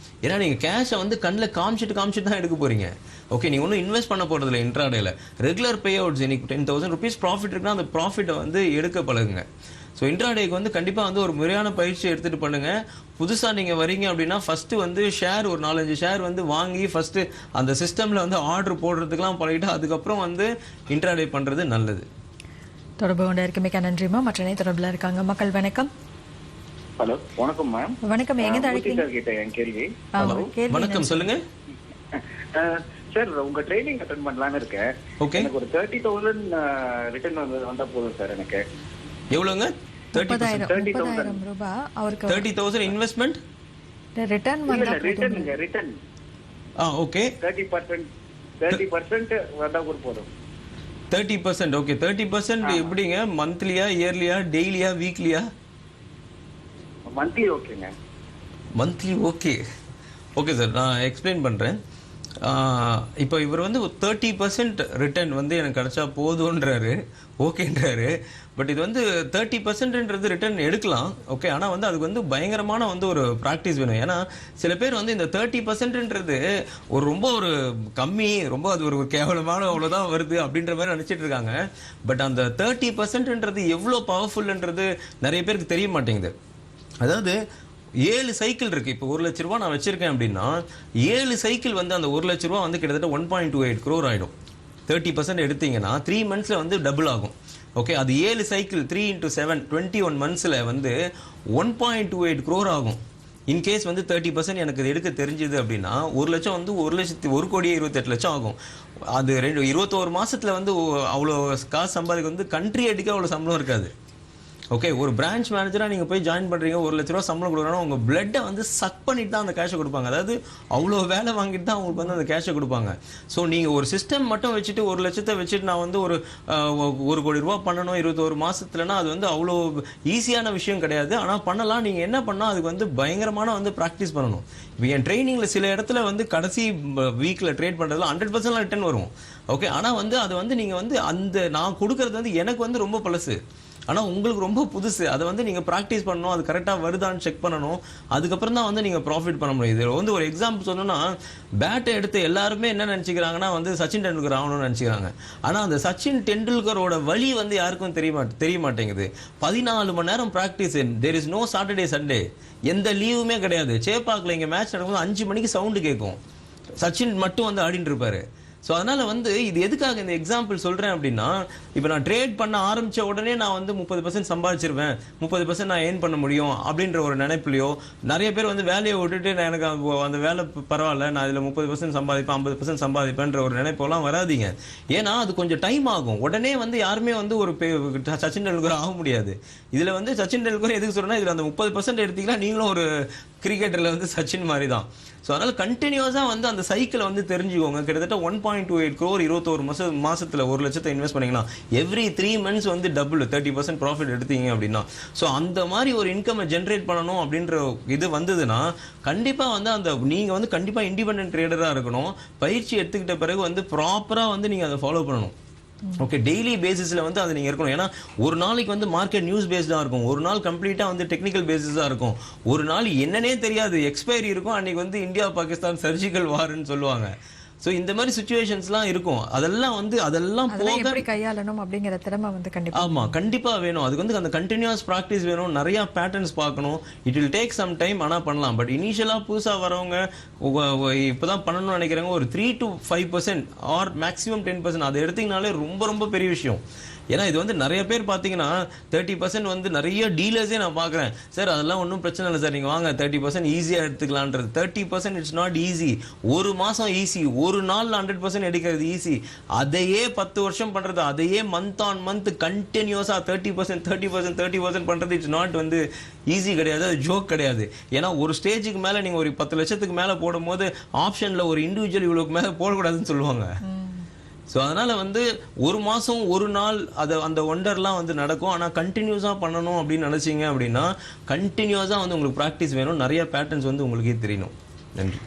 ஏன்னா நீங்கள் கேஷை வந்து கண்ணில் காமிச்சிட்டு தான் எடுக்க போகிறீங்க. ஓகே, நீங்கள் ஒன்றும் இன்வெஸ்ட் பண்ண போகிறதில்ல இன்ட்ராடேல. ரெகுலர் பே அவுட்ஸ், இன்னைக்கு 10,000 rupees ப்ராஃபிட் இருக்குன்னா அந்த ப்ராஃபிட்டை வந்து எடுக்க பழகுங்க. ஸோ இன்ட்ராடேக்கு வந்து கண்டிப்பாக வந்து ஒரு முறையான பயிற்சி எடுத்துகிட்டு பண்ணுங்கள். புதுசாக நீங்கள் வரீங்க அப்படின்னா ஃபஸ்ட்டு வந்து ஷேர் ஒரு 4-5 ஷேர் வந்து வாங்கி ஃபஸ்ட்டு அந்த சிஸ்டமில் வந்து ஆர்டர் போடுறதுக்கெலாம் பழகிட்டு அதுக்கப்புறம் வந்து இன்ட்ராடே பண்ணுறது நல்லது. தொடர்பு கொண்டு இருக்க மிக்க நன்றிமா. மற்ற இணை தொடர்பில் இருக்காங்க. மக்கள் வணக்கம். ஹலோ, வணக்கம் மேம். வணக்கம், எங்க அழைக்கிறீங்க? என் கேள்வி. வணக்கம், சொல்லுங்க சார், உங்க ட்ரைனிங் அட்டெண்ட் பண்ணலாம்னு இருக்கேன். ஓகே, எனக்கு ஒரு 30,000 ரிட்டர்ன் வந்தா போதும் சார். எனக்கு எவ்வளோங்க? 30,000 ரூபாய் அவருக்கு. 30,000 இன்வெஸ்ட்மெண்ட் ரிட்டர்ன் ரிட்டர்ன் ஓகே 30% வந்தா கூட போதும். 30%. ஓகே, 30% எப்படிங்க? மந்த்லியா, இயர்லியா, டெய்லியா, வீக்லியா? மந்த்லி. ஓகேங்க, மந்த்லி. ஓகே ஓகே சார், நான் எக்ஸ்பிளைன் பண்ணுறேன். இப்போ இவர் வந்து 30% ரிட்டர்ன் வந்து எனக்கு கிடைச்சா போதுன்றாரு, ஓகேன்றாரு. பட் இது வந்து 30%ன்றது ரிட்டர்ன் எடுக்கலாம். ஓகே, ஆனால் வந்து அதுக்கு வந்து பயங்கரமான வந்து ஒரு ப்ராக்டிஸ் வேணும். ஏன்னா சில பேர் வந்து இந்த 30%ன்றது ரொம்ப ஒரு கம்மி, ரொம்ப அது ஒரு கேவலமான அவ்வளோதான் வருது அப்படின்ற மாதிரி நினச்சிட்டு இருக்காங்க. பட் அந்த 30%ன்றது எவ்வளோ பவர்ஃபுல்ன்றது நிறைய பேருக்கு தெரிய மாட்டேங்குது. அதாவது 7 சைக்கிள் இருக்குது. இப்போ 1 லட்ச ரூபா நான் வச்சுருக்கேன் அப்படின்னா 7 சைக்கிள் வந்து அந்த 1 லட்ச ரூபா வந்து கிட்டத்தட்ட 1.28 crore ஆகிடும். 30% எடுத்தீங்கன்னா 3 monthsல வந்து டபுள் ஆகும். ஓகே, அது 7 சைக்கிள் 3 into 7 21 monthsல வந்து 1.28 crore ஆகும். இன்கேஸ் வந்து 30% எனக்கு எடுக்க தெரிஞ்சுது அப்படின்னா 1 லட்சம் வந்து 1,01,28,00,000 ஆகும். அது 21 மாதத்தில் வந்து அவ்வளோ காசு சம்பாதிக்க வந்து கண்ட்ரி அடிக்க அவ்வளோ சம்பளம் இருக்காது. ஓகே, ஒரு பிரான்ச் மேனேஜராக நீங்கள் போய் ஜாயின் பண்ணுறீங்க, 1 லட்ச ரூபா சம்பளம் கொடுக்குறாங்கன்னா உங்கள் பிளட்டை வந்து சக் பண்ணிட்டு தான் அந்த கேஷை கொடுப்பாங்க. அதாவது அவ்வளோ வேலை வாங்கிட்டு தான் அவங்களுக்கு வந்து அந்த கேஷை கொடுப்பாங்க. ஸோ நீங்கள் ஒரு சிஸ்டம் மட்டும் வச்சுட்டு 1 லட்சத்தை வச்சுட்டு நான் வந்து ஒரு 1 கோடி ரூபா பண்ணணும் 21 மாதத்துலனா அது வந்து அவ்வளோ ஈஸியான விஷயம் கிடையாது. ஆனால் பண்ணலாம். நீங்கள் என்ன பண்ணால் அதுக்கு வந்து பயங்கரமான வந்து ப்ராக்டிஸ் பண்ணணும். இப்போ என் ட்ரைனிங்கில் சில இடத்துல வந்து கடைசி வீக்கில் ட்ரேட் பண்ணுறதுல 100% ரிட்டர்ன் வரும். ஓகே, ஆனால் வந்து அது வந்து நீங்கள் வந்து அந்த நான் கொடுக்குறது வந்து எனக்கு வந்து ரொம்ப பழசு, ஆனால் உங்களுக்கு ரொம்ப புதுசு. அதை வந்து நீங்கள் ப்ராக்டிஸ் பண்ணணும், அது கரெக்டாக வருதான்னு செக் பண்ணணும். அதுக்கப்புறம் தான் வந்து நீங்கள் ப்ராஃபிட் பண்ண முடியும். இது வந்து ஒரு எக்ஸாம்பிள் சொன்னோன்னா, பேட்டை எடுத்து எல்லாருமே என்ன நினச்சிக்கிறாங்கன்னா வந்து சச்சின் டெண்டுல்கர் ஆகணும்னு நினச்சிக்கிறாங்க. ஆனால் அந்த சச்சின் டெண்டுல்கரோட வழி வந்து யாருக்கும் தெரிய மாட்டேங்குது. 14 மணி நேரம் practice. There is no Saturday Sunday, எந்த லீவுமே கிடையாது. சேப்பாக்கில் இங்கே மேட்ச் நடக்கும்போது 5 மணிக்கு சவுண்டு கேட்கும், சச்சின் மட்டும் வந்து ஆடிட்டு இருப்பாரு. ஸோ அதனால வந்து இது எதுக்காக இந்த எக்ஸாம்பிள் சொல்றேன் அப்படின்னா, இப்போ நான் ட்ரேட் பண்ண ஆரம்பிச்ச உடனே நான் வந்து 30% சம்பாதிச்சிருவேன், 30% நான் ஏர்ன் பண்ண முடியும் அப்படின்ற ஒரு நினைப்புலையோ, நிறைய பேர் வந்து வேலையை விட்டுட்டு நான் எனக்கு அந்த வேலை பரவாயில்ல, நான் இதில் 30% சம்பாதிப்பேன், 50% சம்பாதிப்பேன்ற ஒரு நினைப்பெல்லாம் வராதீங்க. ஏன்னா அது கொஞ்சம் டைம் ஆகும். உடனே வந்து யாருமே வந்து ஒரு சச்சின் டெண்டுல்கர் ஆக முடியாது. இதுல வந்து சச்சின் டெண்டுல்கர் எதுக்கு சொல்றேன்னா, இதுல அந்த 30% எடுத்தீங்கன்னா நீங்களும் ஒரு கிரிக்கெட்டர்ல வந்து சச்சின் மாதிரி தான். ஸோ அதனால கண்டினியூஸாக வந்து அந்த சைக்கிளை வந்து தெரிஞ்சுக்கோங்க. கிட்டத்தட்ட 1.28 crore 21 மாசத்துல 1 லட்சத்தை இன்வெஸ்ட் பண்ணீங்கன்னா எவ்ரி 3 months வந்து டபுள் 30% ப்ராஃபிட் எடுத்தீங்க அப்படின்னா, ஸோ அந்த மாதிரி ஒரு இன்கம்மை ஜென்ரேட் பண்ணணும் அப்படின்ற இது வந்ததுன்னா கண்டிப்பா வந்து அந்த நீங்க வந்து கண்டிப்பா இண்டிபெண்டன்ட் ட்ரேடராக இருக்கணும். பயிற்சி எடுத்துக்கிட்ட பிறகு வந்து ப்ராப்பரா வந்து நீங்க அதை ஃபாலோ பண்ணணும். ஓகே, டெய்லி பேசிஸ்ல வந்து அது நீங்க இருக்கணும். ஏன்னா ஒரு நாளைக்கு வந்து மார்க்கெட் நியூஸ் பேஸ்டா இருக்கும், ஒரு நாள் கம்ப்ளீட்டா வந்து டெக்னிக்கல் பேசிஸா இருக்கும், ஒரு நாள் என்னன்னே தெரியாது எக்ஸ்பைரி இருக்கும், அன்னைக்கு வந்து இந்தியா பாகிஸ்தான் சர்ஜிக்கல் வார்ன்னு சொல்லுவாங்க. ஸோ இந்த மாதிரி சுச்சுவேஷன்ஸ்லாம் இருக்கும். அதெல்லாம் போக எப்படி கையாளணும் அப்படிங்கிற திறமை வந்து கண்டிப்பா ஆமா கண்டிப்பா வேணும். அதுக்கு வந்து அந்த கண்டினியூஸ் ப்ராக்டிஸ் வேணும், நிறைய பேட்டர்ன்ஸ் பார்க்கணும். It will take some time, ஆனா பண்ணலாம். பட் இனிஷியலா புதுசா வரவங்க இப்பதான் பண்ணணும்னு நினைக்கிறவங்க ஒரு 3 to 5% ஆர் மேக்ஸிமம் 10% அதை எடுத்தீங்கனாலே ரொம்ப ரொம்ப பெரிய விஷயம். ஏன்னா இது வந்து நிறைய பேர் பார்த்தீங்கன்னா 30% வந்து நிறைய டீலர்ஸே நான் பார்க்குறேன். சார் அதெல்லாம் ஒன்றும் பிரச்சனை இல்லை சார், நீங்கள் வாங்க 30% ஈஸியாக எடுத்துக்கலான்றது. 30% இட்ஸ் நாட் ஈஸி. ஒரு மாதம் ஈஸி, ஒரு நாள் 100% எடுக்கிறது ஈஸி. அதையே 10 வருஷம் பண்ணுறது, அதையே மந்த் ஆன் மந்த் கண்டினியூஸாக 30% பண்ணுறது இட்ஸ் நாட் வந்து ஈஸி கிடையாது, அது ஜோக் கிடையாது. ஏன்னா ஒரு ஸ்டேஜுக்கு மேலே நீங்கள் ஒரு 10 லட்சத்துக்கு மேலே போடும்போது ஆப்ஷனில் ஒரு இண்டிவிஜுவல் இவ்வளோக்கு மேலே போடக்கூடாதுன்னு சொல்லுவாங்க. ஸோ அதனால் வந்து ஒரு மாதம் ஒரு நாள் அந்த ஒண்டர்லாம் வந்து நடக்கும். ஆனால் கண்டினியூஸாக பண்ணணும் அப்படின்னு நினச்சிங்க அப்படின்னா கண்டினியூஸாக வந்து உங்களுக்கு ப்ராக்டிஸ் வேணும், நிறைய பேட்டர்ன்ஸ் வந்து உங்களுக்கே தெரியணும். நன்றி.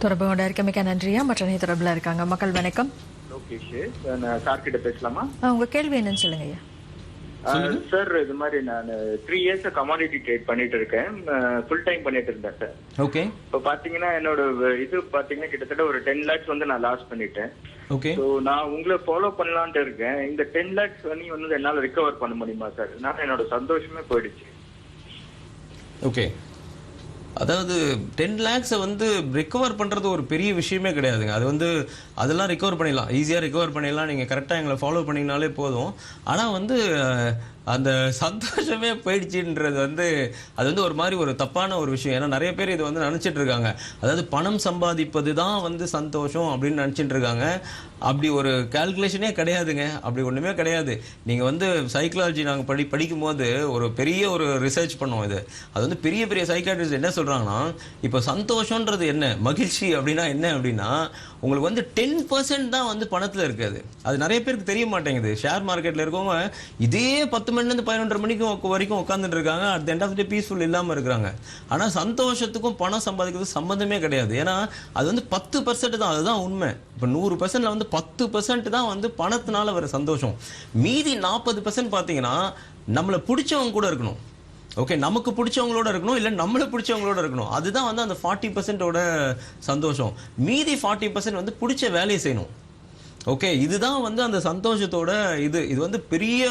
தொடர்பு கொண்ட இருக்க மிக்க நன்றியா. மற்ற தொடர்பில் இருக்காங்க. மக்கள் வணக்கம். லோகேஷ், நான் சார் கிட்ட பேசலாமா? உங்க கேள்வி என்னன்னு சொல்லுங்க ஐயா. சார் இது மாதிரி நான் 3 years கமாடிட்டி ட்ரேட் பண்ணிட்டு இருக்கேன், ஃபுல் டைம் பண்ணிட்டு இருந்தேன் சார். ஓகே. இப்போ பாத்தீங்கன்னா என்னோட இது பாத்தீங்கன்னா கிட்டத்தட்ட ஒரு 10 lakhs வந்து நான் லாஸ் பண்ணிட்டேன். ஓகே. ஸோ நான் உங்களை ஃபாலோ பண்ணலான்ட்டு இருக்கேன். இந்த 10 lakhs வந்து என்னால ரிகவர் பண்ண முடியுமா சார்? நான் என்னோட சந்தோஷமே போயிடுச்சு. ஓகே, அதாவது 10 lakhs வந்து ரிகவர் பண்ணுறது ஒரு பெரிய விஷயமே கிடையாதுங்க. அது வந்து அதெல்லாம் ரிகவர் பண்ணிடலாம், ஈஸியாக ரிகவர் பண்ணிடலாம். நீங்கள் கரெக்டாக எங்களை ஃபாலோ பண்ணிங்கனாலே போதும். ஆனால் வந்து அந்த சந்தோஷமே போயிடுச்சுன்றது வந்து அது வந்து ஒரு மாதிரி ஒரு தப்பான ஒரு விஷயம். ஏன்னா நிறைய பேர் இது வந்து நினச்சிட்டு இருக்காங்க, அதாவது பணம் சம்பாதிப்பது தான் வந்து சந்தோஷம் அப்படின்னு நினச்சிட்டு இருக்காங்க. அப்படி ஒரு கால்குலேஷனே கிடையாதுங்க, அப்படி ஒன்றுமே கிடையாது. நீங்கள் வந்து சைக்காலஜி நாங்கள் படிக்கும் போது ஒரு பெரிய ஒரு ரிசர்ச் பண்ணோம். அது வந்து பெரிய பெரிய சைக்காட்ரிஸ்ட் என்ன சொல்கிறாங்கன்னா, இப்போ சந்தோஷன்றது என்ன, மகிழ்ச்சி அப்படின்னா என்ன அப்படின்னா, உங்களுக்கு வந்து 10% தான் வந்து பணத்தில் இருக்காது. அது நிறைய பேருக்கு தெரிய மாட்டேங்குது. ஷேர் மார்க்கெட்டில் இருக்கவங்க இதே 10 மணிலேருந்து 11 மணிக்கு வரைக்கும் உட்காந்துட்டு இருக்காங்க, at the end of the day peaceful இல்லாமல் இருக்கிறாங்க. ஆனால் சந்தோஷத்துக்கும் பணம் சம்பாதிக்கிறது சம்மந்தமே கிடையாது. ஏன்னா அது வந்து 10% தான், அதுதான் உண்மை. இப்போ 100%ல வந்து 10% தான் வந்து பணத்தினால வர சந்தோஷம். மீதி 40% பார்த்தீங்கன்னா நம்மளை பிடிச்சவங்க கூட இருக்கணும். ஓகே, நமக்கு பிடிச்சவங்களோட இருக்கணும், இல்லை நம்மளை பிடிச்சவங்களோட இருக்கணும். அதுதான் வந்து அந்த 40%ஓட சந்தோஷம். மீதி 40% வந்து பிடிச்ச வேலையை செய்யணும். ஓகே, இதுதான் வந்து அந்த சந்தோஷத்தோட இது வந்து பெரிய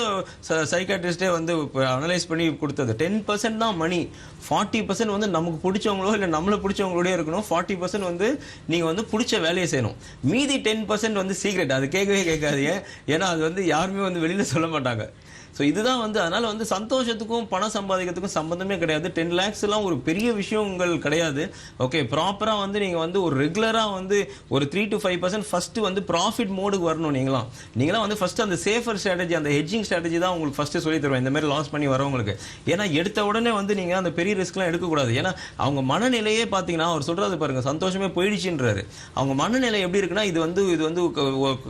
சைக்காட்ரிஸ்டே வந்து அனலைஸ் பண்ணி கொடுத்தது. 10% தான் மணி, 40% வந்து நமக்கு பிடிச்சவங்களோ இல்லை நம்மளை பிடிச்சவங்களோடய இருக்கணும், 40% வந்து நீங்கள் வந்து பிடிச்ச வேலையை செய்யணும். மீதி 10% வந்து சீக்ரெட், அது கேட்கவே கேட்காதீங்க. ஏன்னா அது வந்து யாருமே வந்து வெளியில் சொல்ல மாட்டாங்க. ஸோ இதுதான் வந்து அதனால் வந்து சந்தோஷத்துக்கும் பணம் சம்பாதிக்கிறதுக்கும் சம்மந்தமே கிடையாது. 10 lakhsலாம் ஒரு பெரிய விஷயங்கள் கிடையாது. ஓகே, ப்ராப்பராக வந்து நீங்கள் வந்து ஒரு ரெகுலராக வந்து ஒரு 3 to 5% ஃபஸ்ட்டு வந்து ப்ராஃபிட் மோடுக்கு வரணும். நீங்களாம் வந்து ஃபஸ்ட்டு அந்த சேஃபர் ஸ்ட்ராட்டஜி, அந்த ஹெட்ஜிங் ஸ்ட்ராட்டஜி தான் உங்களுக்கு ஃபஸ்ட்டு சொல்லி தருவேன் இந்த மாதிரி லாஸ் பண்ணி வரவங்களுக்கு. ஏன்னா எடுத்த உடனே வந்து நீங்கள் அந்த பெரிய ரிஸ்க்லாம் எடுக்கக்கூடாது. ஏன்னா அவங்க மனநிலையே பார்த்தீங்கன்னா, அவர் சொல்கிறது பாருங்கள், சந்தோஷமே போயிடுச்சுன்றாரு. அவங்க மனநிலை எப்படி இருக்குன்னா, இது வந்து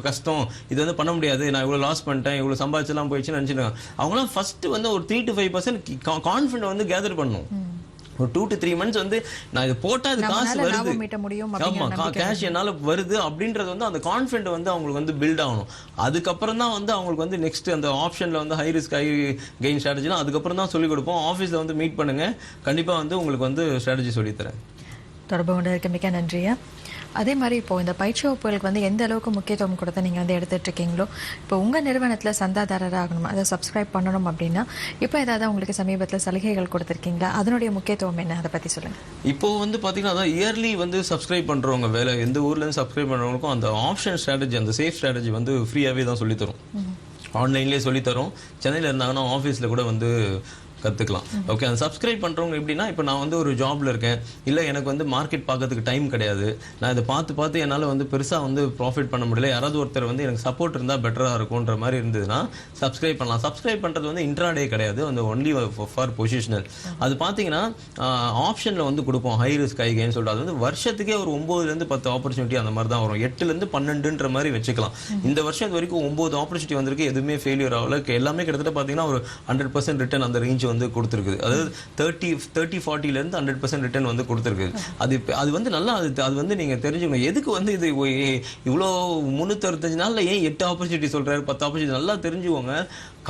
கஷ்டம், இது வந்து பண்ண முடியாது, நான் இவ்வளோ லாஸ் பண்ணிட்டேன், இவ்வளோ சம்பாதிச்செல்லாம் போயிடுச்சுன்னு நினச்சிருக்காங்க. அவங்களாம் ஃபர்ஸ்ட் வந்து ஒரு 3 to 5% கான்ஃபிடன்ட் வந்து கேதர் பண்ணணும். ஒரு 2 to 3 months வந்து நான் இது போட்டா அது காசு வருது, ஆமா கேஷ் என்னால வருது அப்படின்றது வந்து அந்த கான்ஃபிடன்ட் வந்து அவங்களுக்கு வந்து பில்ட் ஆகணும். அதுக்கப்புறம் தான் வந்து அவங்களுக்கு வந்து நெக்ஸ்ட் அந்த ஆப்ஷன்ல வந்து ஹை ரிஸ்க் ஹை கெயின் ஸ்ட்ராட்டஜிலாம் அதுக்கப்புறம் தான் சொல்லிக் கொடுப்போம். ஆஃபீஸில் வந்து மீட் பண்ணுங்க, கண்டிப்பாக வந்து உங்களுக்கு வந்து ஸ்ட்ராட்டஜி சொல்லித்தரேன். தொடர்பு கொண்டு இருக்க மிக்க நன்றியா. அதே மாதிரி இப்போ இந்த பயிற்சி வகுப்புகளுக்கு வந்து எந்த அளவுக்கு முக்கியத்துவம் கொடுத்து நீங்கள் வந்து எடுத்துட்டு இருக்கீங்களோ, இப்போ உங்கள் நிறுவனத்தில் சந்தாதாரராக ஆகணும், அதை சப்ஸ்கிரைப் பண்ணணும் அப்படின்னா இப்போ ஏதாவது உங்களுக்கு சமீபத்தில் சலுகைகள் கொடுத்துருக்கீங்களா? அதனுடைய முக்கியத்துவம் என்ன, அதை பற்றி சொல்லுங்கள். இப்போ வந்து பார்த்தீங்கன்னா அதான் இயர்லி வந்து சப்ஸ்கிரைப் பண்ணுறவங்க வேலை எந்த ஊர்லேருந்து சப்ஸ்கிரைப் பண்ணுறவங்களுக்கும் அந்த ஆப்ஷன் ஸ்ட்ராட்டஜி, அந்த சேஃப் ஸ்ட்ராட்டஜி வந்து ஃப்ரீயாகவே தான் சொல்லித்தரும். ஆன்லைன்லேயே சொல்லித்தரோம். சென்னையில் இருந்தாங்கன்னா ஆஃபீஸில் கூட வந்து கற்றுக்கலாம். ஓகே, அந்த சப்ஸ்கிரைப் பண்ணுறவங்க எப்படின்னா, இப்போ நான் வந்து ஒரு ஜாப்ல இருக்கேன், இல்லை எனக்கு வந்து மார்க்கெட் பார்க்கறதுக்கு டைம் கிடையாது, நான் இதை பார்த்து என்னால் வந்து பெருசாக வந்து ப்ராஃபிட் பண்ண முடியல, யாராவது ஒருத்தர் வந்து எனக்கு சப்போர்ட் இருந்தால் பெட்டராக இருக்கும்ன்ற மாதிரி இருந்ததுன்னா சப்ஸ்கிரைப் பண்ணலாம். சப்ஸ்கிரைப் பண்ணுறது வந்து இன்ட்ராடே கிடையாது, வந்து ஒன்லி ஃபார் பொசிஷனல். அது பார்த்தீங்கன்னா ஆப்ஷனில் வந்து கொடுப்போம், ஹை ரிஸ்க் ஹை கெயின் சொல்லிட்டு. அது வந்து வருஷத்துக்கே ஒரு 9லேருந்து 10 ஆப்பர்ச்சுனிட்டி அந்த மாதிரி தான் வரும், 8லேருந்து 12ன்ற மாதிரி வச்சுக்கலாம். இந்த வருஷம் இது வரைக்கும் 9 ஆப்பர்ச்சுனிட்டி வந்திருக்கு, எதுவுமே ஃபெயிலியர் ஆகல. எல்லாமே கிட்டத்தட்ட பார்த்தீங்கன்னா ஒரு 100% ரிட்டர்ன் அந்த ரேஞ்ச் வந்து கொடுத்துருக்குது. அதாவது 30-40லேருந்து 100% ரிட்டர்ன் வந்து கொடுத்துருக்குது. அது வந்து நல்லா அது வந்து நீங்கள் தெரிஞ்சுக்கணும், எதுக்கு வந்து இது இவ்வளோ 365 நாளில் ஏன் 8 ஆப்பர்ச்சுனிட்டி சொல்கிறாரு, 10 ஆப்பர்ச்சுனிட்டி, நல்லா தெரிஞ்சுக்கோங்க.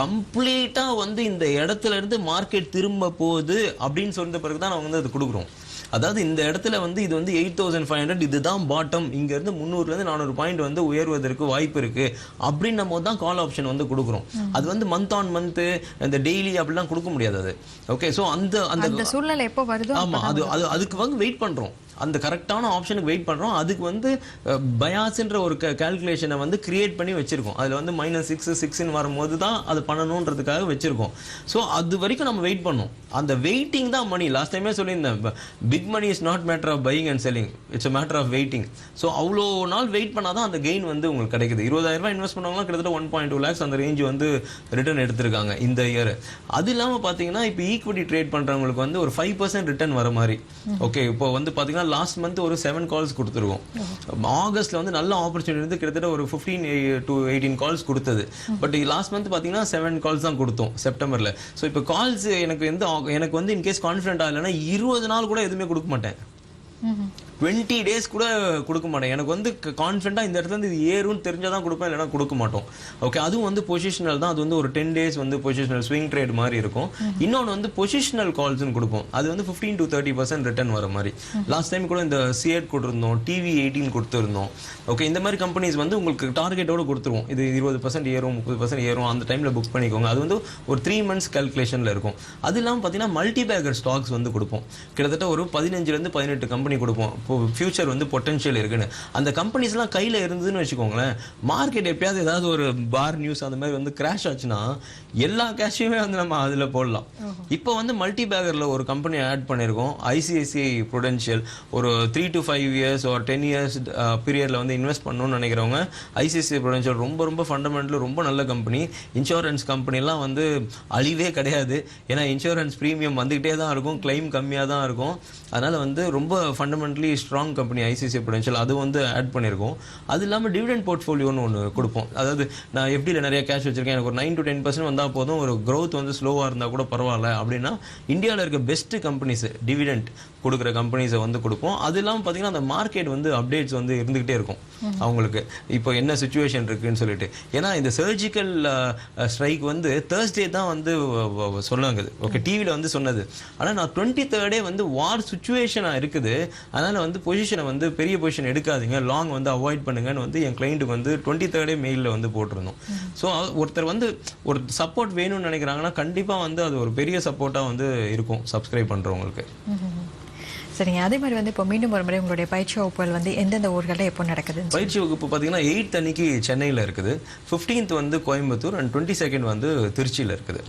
கம்ப்ளீட்டாக வந்து இந்த இடத்துல இருந்து மார்க்கெட் திரும்ப போகுது அப்படின்னு சொன்ன பிறகு தான் நான் வந்து அது கொடுக்குறோம். அதாவது இந்த இடத்துல வந்து இது வந்து 8500, இதுதான் பாட்டம், இங்கேருந்து 300லேருந்து 400 பாயிண்ட் வந்து உயர்வதற்கு வாய்ப்பு இருக்குது அப்படின்னு நம்ம தான் கால் ஆப்ஷன் வந்து கொடுக்குறோம். அது வந்து மந்த் ஆன் மந்த்து, இந்த டெய்லி அப்படிலாம் கொடுக்க முடியாது அது. ஓகே, ஸோ அந்த சூழ்நிலை எப்போ வருதோ ஆமாம், அதுக்கு வந்து வெயிட் பண்ணுறோம், அந்த கரெக்டான ஆப்ஷனுக்கு வெயிட் பண்ணுறோம். அதுக்கு வந்து பயாஸ்ன்ற ஒரு கால்குலேஷனை வந்து கிரியேட் பண்ணி வச்சுருக்கோம். அதில் வந்து -6 வரும்போது தான் அது பண்ணணுன்றதுக்காக வச்சுருக்கோம். ஸோ அது வரைக்கும் நம்ம வெயிட் பண்ணோம். அந்த வெயிட்டிங் தான் மணி. லாஸ்ட் டைமே சொல்லியிருந்தேன், big money is not matter of buying and selling, it's a matter of waiting. So அவ்வளோ நாள் வெயிட் பண்ணால் தான் அந்த கெயின் வந்து உங்களுக்கு கிடைக்குது. 20,000 இன்வெஸ்ட் பண்ணவங்களாம் கிட்டத்தட்ட 1.2 lakhs அந்த ரேஞ்ச் வந்து ரிட்டர்ன் எடுத்திருக்காங்க இந்த இயர். அது இல்லாமல் பார்த்தீங்கன்னா இப்போ ஈக்விட்டி ட்ரேட் பண்ணுறவங்களுக்கு வந்து ஒரு 5% ரிட்டர்ன் வர மாதிரி. ஓகே, இப்போ வந்து பார்த்தீங்கன்னா லாஸ்ட் மந்த் ஒரு 7 கால்ஸ் கொடுத்துருக்கோம். ஆகஸ்ட்ல வந்து நல்ல ஆப்பர்ச்சுனிட்டி இருந்து கிட்டத்தட்ட ஒரு 15 to 18 கால்ஸ் கொடுத்தது. பட் லாஸ்ட் மந்த் பார்த்தீங்கன்னா 7 கால்ஸ் தான் கொடுத்தோம் செப்டம்பர்ல. ஸோ இப்போ கால்ஸ் எனக்கு வந்து இன்கேஸ் கான்ஃபிடென்ட் ஆகலைன்னா 20 நாள் கூட எதுவுமே கொடுக்க மாட்டேன், 20 days கூட கொடுக்க மாட்டேன். எனக்கு வந்து கான்ஃபிடென்ட்டாக இந்த இடத்துல இருந்து இது ஏறும்னு தெரிஞ்சால் தான் கொடுப்பேன், இல்லைனா கொடுக்க மாட்டோம். ஓகே, அதுவும் வந்து பொசிஷனல் தான். அது வந்து ஒரு 10 days வந்து பொசிஷனல் ஸ்விங் ட்ரேட் மாதிரி இருக்கும். இன்னொன்று வந்து பொசிஷனல் கால்ஸ்னு கொடுப்போம், அது வந்து 15 to 30% ரிட்டர்ன் வர மாதிரி. லாஸ்ட் டைம் கூட இந்த சிஎட் கொடுத்துருந்தோம், TV18 கொடுத்துருந்தோம். ஓகே, இந்த மாதிரி கம்பெனிஸ் வந்து உங்களுக்கு டார்கெட்டோடு கொடுத்துருவோம், இது 20% ஏறும், 30% ஏறும், அந்த டைமில் புக் பண்ணிக்கோங்க. அது வந்து ஒரு 3 months கால்குலேஷனில் இருக்கும். அது இல்லாமல் பார்த்தீங்கன்னா மல்டி பேக்கர் ஸ்டாக்ஸ் வந்து கொடுப்போம். கிட்டத்தட்ட ஒரு 15லேருந்து 18 கம்பெனி கொடுப்போம். ஃபியூச்சர் வந்து பொட்டன்ஷியல் இருக்குன்னு அந்த கம்பெனிஸ்லாம் கையில் இருந்ததுன்னு வச்சுக்கோங்களேன், மார்க்கெட் எப்பயாவது ஏதாவது ஒரு பார் நியூஸ் அந்த மாதிரி வந்து கிராஷ் ஆச்சுன்னா எல்லா கேஷையுமே வந்து நம்ம அதில் போடலாம். இப்போ வந்து மல்டி பேக்கரில் ஒரு கம்பெனி ஆட் பண்ணியிருக்கோம், ICICI ப்ரூடென்ஷியல். ஒரு 3 to 5 years or 10 years பீரியடில் வந்து இன்வெஸ்ட் பண்ணணும்னு நினைக்கிறவங்க ICICI ப்ரூடென்ஷியல் ரொம்ப ஃபண்டமெண்டல், ரொம்ப நல்ல கம்பெனி. இன்சூரன்ஸ் கம்பெனிலாம் வந்து அழிவே கிடையாது, ஏன்னா இன்சூரன்ஸ் ப்ரீமியம் வந்துக்கிட்டே தான் இருக்கும், கிளைம் கம்மியாக தான் இருக்கும். அதனால் வந்து ரொம்ப fundamentally strong company ICICI Prudential, அது வந்து ஆட் பண்ணியிருக்கோம். அது இல்லாமல் டிவிடெண்ட் போர்ட்ஃபோலியோன்னு ஒன்று கொடுப்போம். அதாவது நான் FDயில் நிறைய கேஷ் வச்சிருக்கேன், எனக்கு ஒரு 9 to 10% வந்தால் போதும், ஒரு growth வந்து ஸ்லோவாக இருந்தால் கூட பரவாயில்ல அப்படின்னா இந்தியாவில் இருக்க பெஸ்ட் கம்பெனிஸ் டிவிடெண்ட் கொடுக்குற கம்பெனிஸை வந்து கொடுப்போம். அது இல்லாமல் பார்த்தீங்கன்னா அந்த மார்க்கெட் வந்து அப்டேட்ஸ் வந்து இருந்துகிட்டே இருக்கும் அவங்களுக்கு, இப்போ என்ன சுச்சுவேஷன் இருக்குன்னு சொல்லிட்டு. ஏன்னா இந்த சர்ஜிக்கல் ஸ்ட்ரைக் வந்து Thursday தான் வந்து சொன்னாங்க, ஓகே, டிவியில் வந்து சொன்னது. ஆனால் நான் 23rd வந்து வார் சுச்சுவேஷனாக இருக்குது, அதனால் வந்து பொசிஷனை வந்து பெரிய பொசிஷன் எடுக்காதீங்க, லாங் வந்து அவாய்ட் பண்ணுங்கன்னு வந்து என் கிளைண்ட்டுக்கு வந்து 23rd மெயிலில் வந்து போட்டிருந்தோம். ஸோ ஒருத்தர் வந்து ஒரு சப்போர்ட் வேணும்னு நினைக்கிறாங்கன்னா கண்டிப்பாக வந்து அது ஒரு பெரிய சப்போர்ட்டாக வந்து இருக்கும் சப்ஸ்கிரைப் பண்ணுறவங்களுக்கு. சரிங்க, அதே மாதிரி வந்து இப்போ மீண்டும் ஒரு முறை உங்களுடைய பயிற்சி வகுப்புகள் வந்து எந்தெந்த ஊர்களில் எப்போ நடக்குது? பயிற்சி வகுப்பு பார்த்தீங்கன்னா 8th அன்னைக்கு சென்னையில் இருக்குது, 15th வந்து கோயம்புத்தூர், அண்ட் 22nd வந்து திருச்சியில் இருக்குது.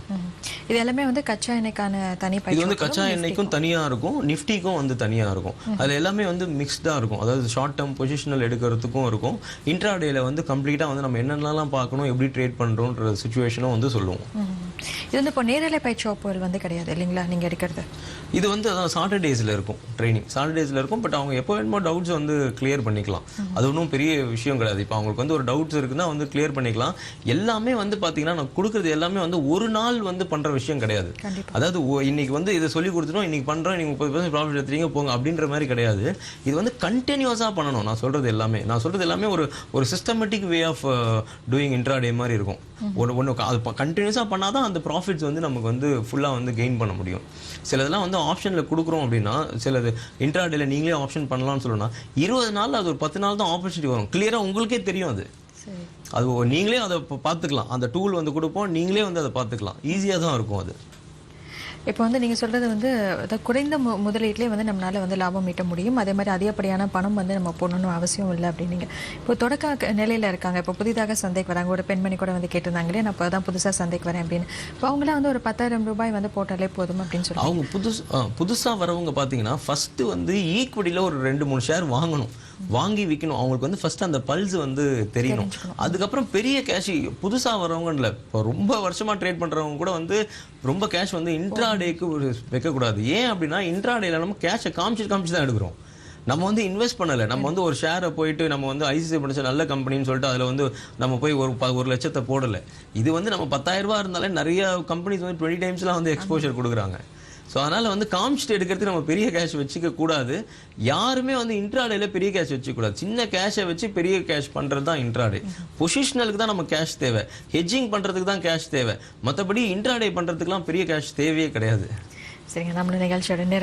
இது எல்லாமே வந்து கச்சா எண்ணெய்க்கான தனி பயிற்சி. இது வந்து கச்சா எண்ணெய்க்கும் தனியாக இருக்கும், நிஃப்டிக்கும் வந்து தனியாக இருக்கும். அதில் எல்லாமே வந்து மிக்ஸ்டாக இருக்கும். அதாவது ஷார்ட் டேர்ம் பொசிஷனல் எடுக்கிறதுக்கும் இருக்கும், இன்ட்ராடேல வந்து கம்ப்ளீட்டாக வந்து நம்ம என்னென்னலாம் பார்க்கணும், எப்படி ட்ரேட் பண்ணுறோன்ற சுச்சுவேஷனும் வந்து சொல்லுவோம். இது வந்து இப்போ நேரலை பயிற்சி வகுப்புகள் வந்து கிடையாது இல்லைங்களா நீங்கள் எடுக்கிறது? இது வந்து அதான் சாட்டர்டேஸில் இருக்கும் ட்ரைனிங், சாட்டர்டேஸில் இருக்கும். பட் அவங்க எப்போ வேணுமோ டவுட்ஸ் வந்து கிளியர் பண்ணிக்கலாம், அது ஒன்றும் பெரிய விஷயம் கிடையாது. இப்போ அவங்களுக்கு வந்து ஒரு டவுட்ஸ் இருக்குன்னா வந்து கிளியர் பண்ணிக்கலாம். எல்லாமே வந்து பார்த்தீங்கன்னா நான் கொடுக்குறது எல்லாமே வந்து ஒரு நாள் வந்து பண்ணுற விஷயம் கிடையாது. அதாவது இன்னைக்கு வந்து இதை சொல்லி கொடுத்துட்டோம், இன்னைக்கு பண்ணுறோம், நீங்கள் 30% ப்ராஃபிட் எடுத்துறீங்க போங்க அப்படின்ற மாதிரி கிடையாது. இது வந்து கண்டினியூஸாக பண்ணணும். நான் சொல்கிறது எல்லாமே ஒரு systematic way of doing intraday மாதிரி இருக்கும். ஒன்று அது கண்டினியூஸாக பண்ணால் தான் அந்த ப்ராஃபிட்ஸ் வந்து நமக்கு வந்து ஃபுல்லாக வந்து கெயின் பண்ண முடியும். சிலதெல்லாம் வந்து ஆப்ஷனில் கொடுக்குறோம் அப்படின்னா சில அது இன்ட்ராடேல நீங்களே ஆப்ஷன் பண்ணலாம்னு சொல்லணும்னா 20 நாள் அது ஒரு 10 நாள் தான் ஆப்பர்ச்சுனிட்டி வரும். கிளியராக உங்களுக்கே தெரியும் அது. சரி. அது நீங்களே அதை பார்த்துக்கலாம். அந்த டூல் வந்து கொடுப்போம், நீங்களே வந்து அதை பார்த்துக்கலாம். ஈஸியாக தான் இருக்கும் அது. இப்போ வந்து நீங்கள் சொல்கிறது வந்து குறைந்த முதலீட்டிலே வந்து நம்மளால் வந்து லாபம் ஈட்ட முடியும். அதே மாதிரி அதிகப்படியான பணம் வந்து நம்ம போடணும்னு அவசியம் இல்லை அப்படின்னீங்க. இப்போ தொடக்க நிலையில் இருக்காங்க, இப்போ புதிதாக சந்தைக்கு வராங்க. ஒரு பெண்மணி கூட வந்து கேட்டிருந்தாங்களே, நான் இப்போ தான் புதுசாக சந்தைக்கு வரேன் அப்படின்னு. இப்போ அவங்களாம் வந்து ஒரு 10,000 ரூபாய் வந்து போட்டாலே போதும் அப்படின்னு சொல்லி அவங்க புதுசாக வரவங்க பார்த்தீங்கன்னா ஃபஸ்ட்டு வந்து ஈக்விட்டியில் ஒரு 2-3 ஷேர் வாங்கணும், வாங்கி விற்கணும். அவங்களுக்கு வந்து ஃபர்ஸ்ட் அந்த பல்ஸ் வந்து தெரியணும். அதுக்கப்புறம் பெரிய கேஷ் புதுசாக வரவங்க இல்லை, இப்போ ரொம்ப வருஷமாக ட்ரேட் பண்ணுறவங்க கூட வந்து ரொம்ப கேஷ் வந்து இன்ட்ராடேக்கு வைக்கக்கூடாது. ஏன் அப்படின்னா இன்ட்ராடேல நம்ம கேஷை காமிச்சு தான் எடுக்கிறோம். நம்ம வந்து இன்வெஸ்ட் பண்ணலை. நம்ம வந்து ஒரு ஷேரை போயிட்டு நம்ம வந்து ஐசிஐசிஐ படிச்ச நல்ல கம்பெனின்னு சொல்லிட்டு அதில் வந்து நம்ம போய் ஒரு லட்சத்தை போடலை. இது வந்து நம்ம 10,000 ரூபா இருந்தாலே நிறைய கம்பெனிஸ் வந்து 20 டைம்ஸ்லாம் வந்து எக்ஸ்போஷர் கொடுக்குறாங்க. ஸோ அதனால் வந்து காமிச்சிட்டு எடுக்கிறதுக்கு நம்ம பெரிய கேஷ் வச்சுக்க கூடாது. யாருமே வந்து இன்ட்ராடேல பெரிய கேஷ் வச்சுக்கூடாது. சின்ன கேஷை வச்சு பெரிய கேஷ் பண்ணுறது தான் இன்ட்ராடே. பொசிஷனலுக்கு தான் நம்ம கேஷ் தேவை, ஹெட்ஜிங் பண்ணுறதுக்கு தான் கேஷ் தேவை. மற்றபடி இன்ட்ராடே பண்ணுறதுக்குலாம் பெரிய கேஷ் தேவையே கிடையாது. சரிங்க, நம்மளோட நிகழ்ச்சியோட நிறைவு